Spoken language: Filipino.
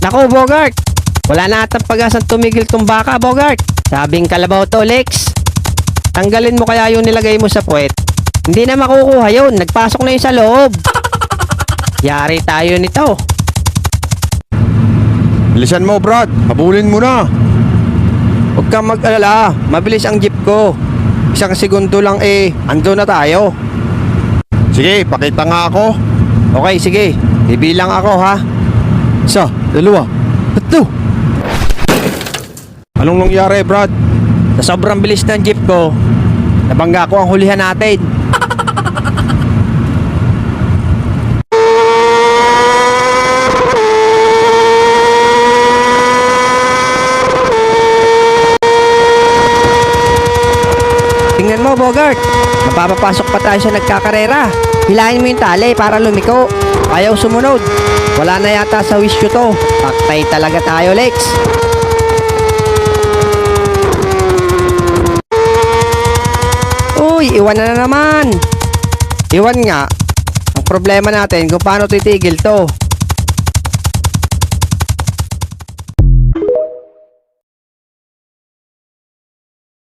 Naku, Bogart. Wala na atang pag-asang tumigil tong baka, Bogart. Sabing kalabaw to, Lex. Tanggalin mo kaya yung nilagay mo sa puwet. Hindi na makukuha yun. Nagpasok na yun sa loob. Yari tayo nito. Bilisan mo, Brad. Habulin mo na. Huwag kang mag-alala. Mabilis ang jeep ko. Isang segundo lang ando na tayo. Sige, pakita nga ako. Okay, sige. Bibilang ako, ha? 1, 2, 3. Anong nangyari, Brad? Sa sobrang bilis ng jeep ko, nabangga ko ang hulihan natin. Tingnan mo, Bogart. Mapapapasok pa tayo sa nagkakarera. Hilahin mo yung tali para lumiko. Ayaw sumunod. Wala na yata sa wisyo to. Paktay talaga tayo, Lex. Uy, iwan na naman. Iwan nga. Ang problema natin kung paano titigil to.